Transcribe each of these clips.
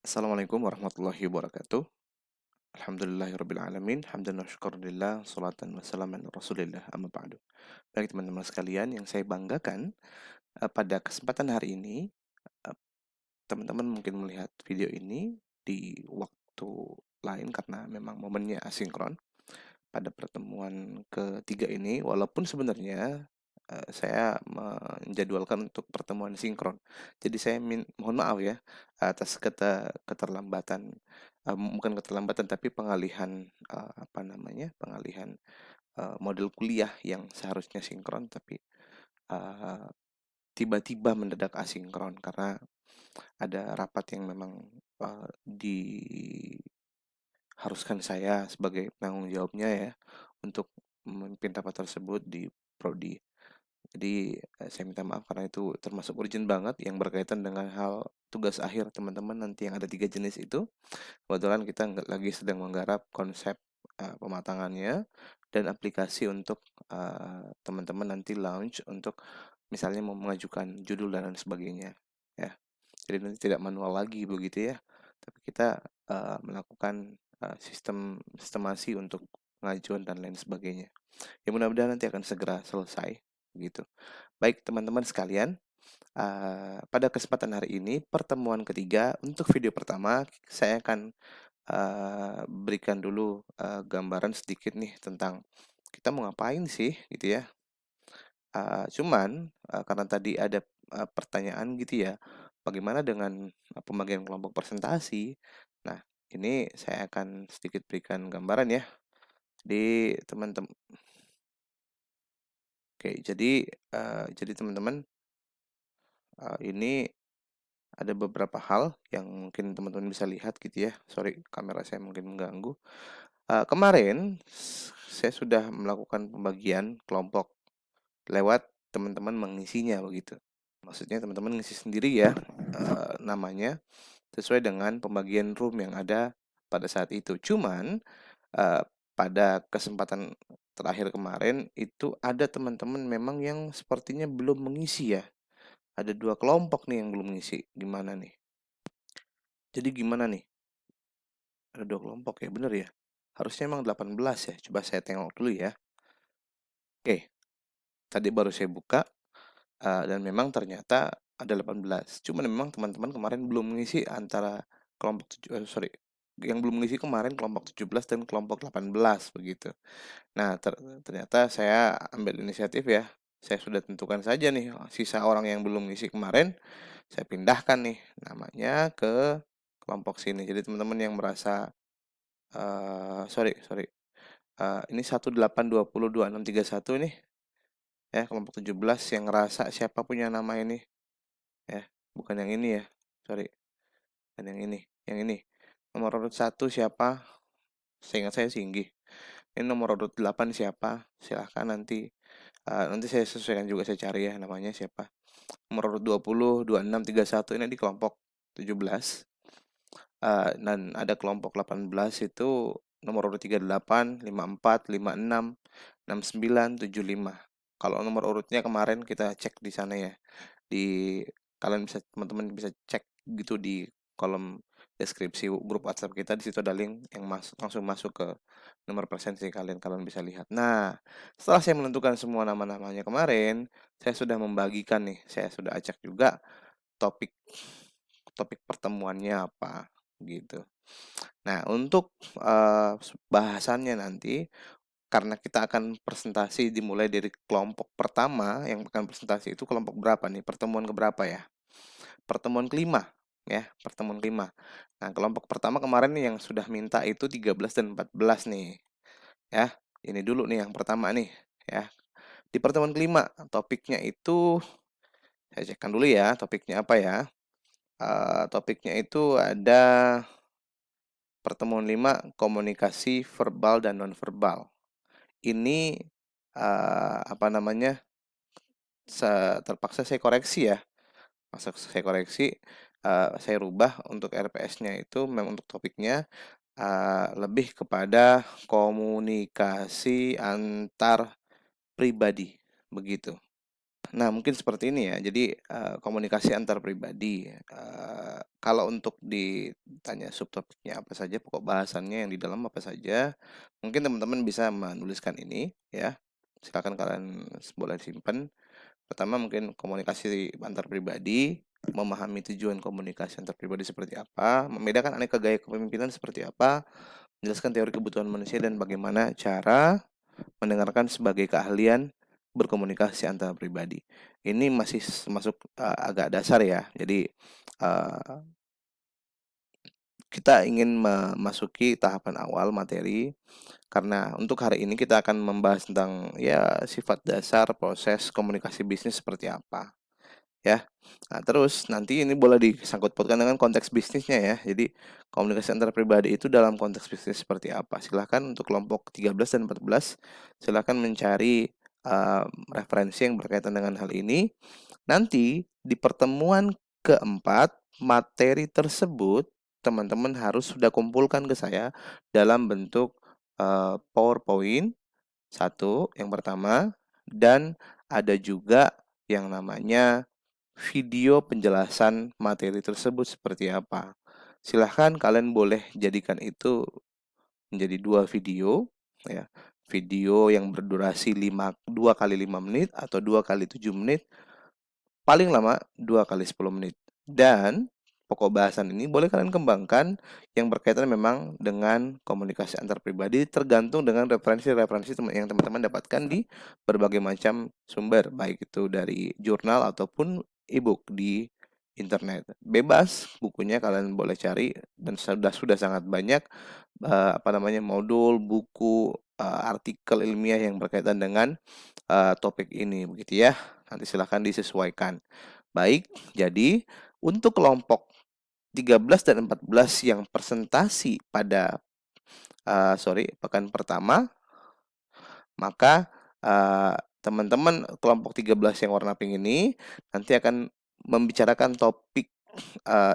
Assalamualaikum warahmatullahi wabarakatuh. Alhamdulillahirrabbilalamin. Hamdan wa syukurillah. Salatan wa salaman ala rasulillah. Amma ba'du. Baik teman-teman sekalian, yang saya banggakan pada kesempatan hari ini, eh, teman-teman mungkin melihat video ini di waktu lain karena memang momennya asinkron. Pada pertemuan ketiga ini, walaupun sebenarnya saya menjadwalkan untuk pertemuan sinkron. Jadi saya mohon maaf ya atas keterlambatan, bukan keterlambatan tapi pengalihan, apa namanya, pengalihan model kuliah yang seharusnya sinkron tapi eh, tiba-tiba mendadak asinkron karena ada rapat yang memang diharuskan saya sebagai penanggung jawabnya ya untuk memimpin rapat tersebut di prodi. Jadi, saya minta maaf karena itu termasuk urgent banget yang berkaitan dengan hal tugas akhir teman-teman nanti yang ada 3 jenis itu. Kebetulan kita lagi sedang menggarap konsep, pematangannya dan aplikasi untuk, teman-teman nanti launch untuk misalnya mau mengajukan judul dan lain sebagainya, ya. Jadi nanti tidak manual lagi begitu ya, tapi kita, melakukan, sistemasi untuk pengajuan dan lain sebagainya. Ya mudah-mudahan nanti akan segera selesai, gitu. Baik teman-teman sekalian, pada kesempatan hari ini pertemuan ketiga untuk video pertama saya akan berikan dulu gambaran sedikit nih tentang kita mau ngapain sih gitu ya. Cuman karena tadi ada pertanyaan gitu ya, bagaimana dengan pembagian kelompok presentasi. Nah, ini saya akan sedikit berikan gambaran ya di teman-teman. Oke, jadi teman-teman, ini ada beberapa hal yang mungkin teman-teman bisa lihat gitu ya. Sorry, kamera saya mungkin mengganggu. Kemarin saya sudah melakukan pembagian kelompok lewat teman-teman mengisinya begitu. Maksudnya teman-teman ngisi sendiri ya, namanya sesuai dengan pembagian room yang ada pada saat itu. Cuman, pada kesempatan terakhir kemarin itu ada teman-teman memang yang sepertinya belum mengisi ya. Ada 2 kelompok nih yang belum mengisi, gimana nih? Jadi gimana nih? Ada 2 kelompok ya, bener ya? Harusnya emang 18 ya, coba saya tengok dulu ya. Oke, tadi baru saya buka, dan memang ternyata ada 18. Cuman memang teman-teman kemarin belum mengisi antara sorry, yang belum mengisi kemarin kelompok 17 dan kelompok 18 begitu. Nah, ternyata saya ambil inisiatif ya, saya sudah tentukan saja nih, sisa orang yang belum mengisi kemarin, saya pindahkan nih namanya ke kelompok sini. Jadi teman-teman yang merasa, sorry sorry, ini 18202631 nih, ya kelompok 17 yang ngerasa siapa punya nama ini, ya, bukan yang ini ya, sorry, bukan yang ini. Nomor urut 1 siapa? Seingat saya Singgih. Ini nomor urut 8 siapa? Silahkan nanti, nanti saya sesuaikan juga, saya cari ya namanya siapa. Nomor urut 20, 2631 ini di kelompok 17. Dan ada kelompok 18 itu nomor urut 38, 54, 56, 69, 75. Kalau nomor urutnya kemarin kita cek di sana ya. Di kalian bisa teman-teman bisa cek gitu di kolom deskripsi grup WhatsApp kita, di situ ada link yang langsung masuk ke nomor presensi kalian, kalian bisa lihat. Nah, setelah saya menentukan semua nama-namanya kemarin, saya sudah membagikan nih, saya sudah acak juga topik topik pertemuannya apa gitu. Nah, untuk bahasannya nanti karena kita akan presentasi dimulai dari kelompok pertama, yang akan presentasi itu kelompok berapa nih? Pertemuan keberapa ya? Pertemuan kelima ya, pertemuan kelima. Nah, kelompok pertama kemarin nih yang sudah minta itu 13 dan 14 nih, ya. Ini dulu nih yang pertama nih, ya. Di pertemuan kelima, topiknya itu saya cekkan dulu ya, topiknya apa ya. Topiknya itu ada pertemuan 5 komunikasi verbal dan nonverbal. Ini, apa namanya, terpaksa saya koreksi ya. Saya koreksi, saya rubah untuk RPS-nya itu memang untuk topiknya, lebih kepada komunikasi antar pribadi, begitu. Nah, mungkin seperti ini ya. Jadi, komunikasi antar pribadi, kalau untuk di tanya subtopiknya apa saja, pokok bahasannya yang di dalam apa saja. Mungkin teman-teman bisa menuliskan ini ya. Silakan kalian boleh simpan. Pertama mungkin komunikasi antar pribadi, memahami tujuan komunikasi antar pribadi seperti apa, membedakan aneka gaya kepemimpinan seperti apa, menjelaskan teori kebutuhan manusia dan bagaimana cara mendengarkan sebagai keahlian berkomunikasi antar pribadi. Ini masih masuk agak dasar ya. Jadi kita ingin memasuki tahapan awal materi karena untuk hari ini kita akan membahas tentang ya sifat dasar proses komunikasi bisnis seperti apa ya. Nah, terus nanti ini boleh disangkut pautkan dengan konteks bisnisnya ya. Jadi komunikasi antar pribadi itu dalam konteks bisnis seperti apa? Silahkan untuk kelompok 13 dan 14 silahkan mencari referensi yang berkaitan dengan hal ini. Nanti di pertemuan keempat materi tersebut teman-teman harus sudah kumpulkan ke saya dalam bentuk PowerPoint satu yang pertama dan ada juga yang namanya video penjelasan materi tersebut seperti apa. Silahkan kalian boleh jadikan itu menjadi dua video ya. Video yang berdurasi 2 kali 5 menit atau 2 kali 7 menit, paling lama 2 kali 10 menit. Dan pokok bahasan ini boleh kalian kembangkan yang berkaitan memang dengan komunikasi antar pribadi tergantung dengan referensi-referensi yang teman-teman dapatkan di berbagai macam sumber, baik itu dari jurnal ataupun e-book di internet. Bebas bukunya kalian boleh cari dan sudah sangat banyak modul, buku, artikel ilmiah yang berkaitan dengan topik ini begitu ya. Nanti silahkan disesuaikan. Baik, jadi untuk kelompok 13 dan 14 yang presentasi pada pekan pertama, maka teman-teman kelompok 13 yang warna pink ini nanti akan membicarakan topik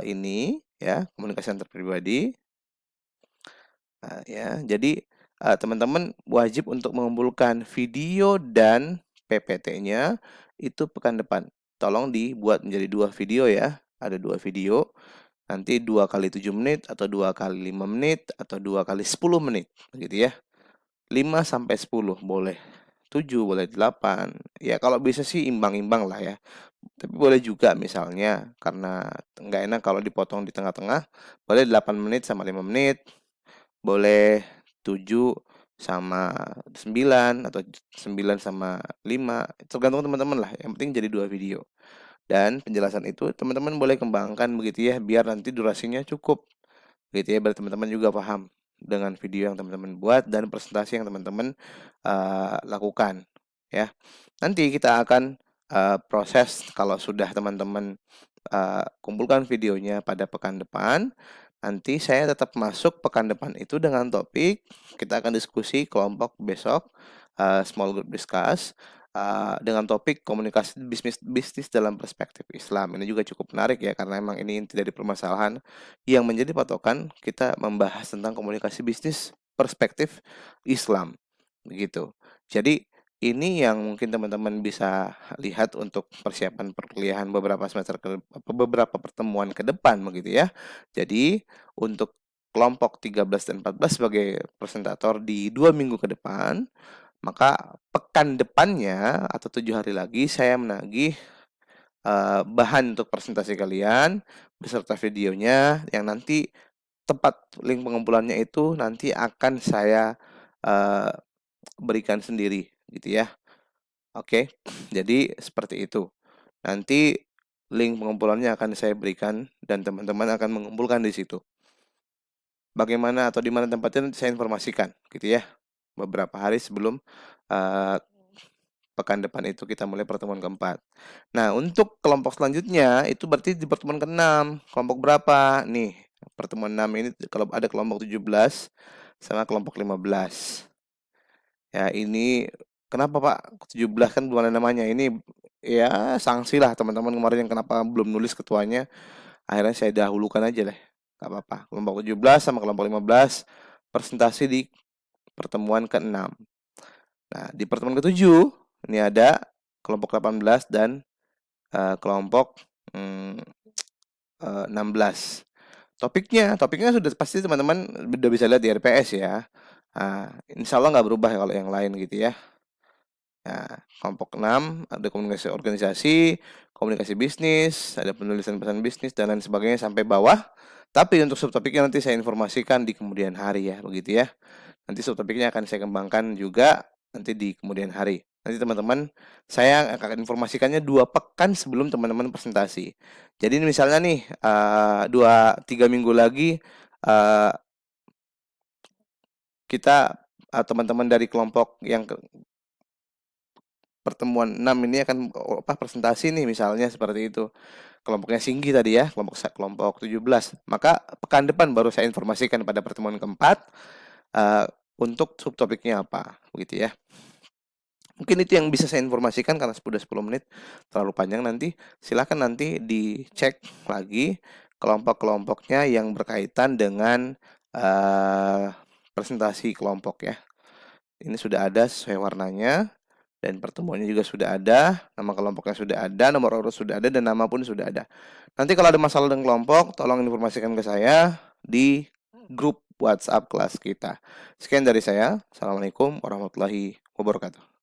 ini ya, komunikasi antar pribadi. Ya, jadi teman-teman wajib untuk mengumpulkan video dan PPT-nya itu pekan depan. Tolong dibuat menjadi 2 video ya. Ada 2 video. Nanti 2 kali 7 menit atau 2 kali 5 menit atau 2 kali 10 menit begitu ya. 5 sampai 10 boleh. 7 boleh 8. Ya kalau bisa sih imbang-imbang lah ya. Tapi boleh juga misalnya karena nggak enak kalau dipotong di tengah-tengah, boleh 8 menit sama 5 menit. Boleh 7 sama 9 atau 9 sama 5, tergantung teman-teman lah, yang penting jadi 2 video. Dan penjelasan itu teman-teman boleh kembangkan begitu ya, biar nanti durasinya cukup. Gitu ya, biar teman-teman juga paham dengan video yang teman-teman buat dan presentasi yang teman-teman lakukan ya. Nanti kita akan proses kalau sudah teman-teman kumpulkan videonya pada pekan depan. Nanti saya tetap masuk pekan depan itu dengan topik, kita akan diskusi kelompok besok, small group discuss, dengan topik komunikasi bisnis dalam perspektif Islam. Ini juga cukup menarik ya, karena memang ini inti dari permasalahan yang menjadi patokan kita membahas tentang komunikasi bisnis perspektif Islam. Begitu. Jadi ini yang mungkin teman-teman bisa lihat untuk persiapan perkuliahan beberapa pertemuan ke depan begitu ya. Jadi untuk kelompok 13 dan 14 sebagai presentator di 2 minggu ke depan, maka pekan depannya atau 7 hari lagi saya menagih bahan untuk presentasi kalian beserta videonya yang nanti tempat link pengumpulannya itu nanti akan saya uh, berikan sendiri gitu ya. Oke, jadi seperti itu. Nanti link pengumpulannya akan saya berikan dan teman-teman akan mengumpulkan di situ. Bagaimana atau di mana tempatnya nanti saya informasikan gitu ya. Beberapa hari sebelum uh, pekan depan itu kita mulai pertemuan keempat. Nah, untuk kelompok selanjutnya itu berarti di pertemuan ke-6. Kelompok berapa? Nih, pertemuan 6 ini kalau ada kelompok 17 sama kelompok 15. Ya, ini kenapa Pak 17 kan belum ada namanya. Ini ya sanksi lah teman-teman kemarin yang kenapa belum nulis ketuanya. Akhirnya saya dahulukan aja deh. Gak apa-apa. Kelompok 17 sama kelompok 15 presentasi di pertemuan ke-6. Nah, di pertemuan ke-7 ini ada kelompok 18 dan kelompok 16. Topiknya sudah pasti teman-teman udah bisa lihat di RPS ya. Insya Allah nggak berubah ya kalau yang lain gitu ya. Nah, kelompok 6 ada komunikasi organisasi, komunikasi bisnis, ada penulisan pesan bisnis dan lain sebagainya sampai bawah. Tapi untuk subtopiknya nanti saya informasikan di kemudian hari ya, begitu ya. Nanti subtopiknya akan saya kembangkan juga nanti di kemudian hari. Nanti teman-teman, saya akan informasikannya 2 pekan sebelum teman-teman presentasi. Jadi misalnya nih, 2-3 minggu lagi, kita teman-teman dari kelompok yang pertemuan 6 ini akan presentasi nih misalnya seperti itu. Kelompoknya Singgi tadi ya, kelompok 17. Maka pekan depan baru saya informasikan pada pertemuan keempat untuk subtopiknya apa, begitu ya. Mungkin itu yang bisa saya informasikan karena sudah 10 menit terlalu panjang nanti. Silahkan nanti dicek lagi kelompok-kelompoknya yang berkaitan dengan presentasi kelompok ya. Ini sudah ada sesuai warnanya dan pertemuannya juga sudah ada, nama kelompoknya sudah ada, nomor urut sudah ada dan nama pun sudah ada. Nanti kalau ada masalah dengan kelompok, tolong informasikan ke saya di grup WhatsApp kelas kita. Sekian dari saya. Assalamualaikum warahmatullahi wabarakatuh.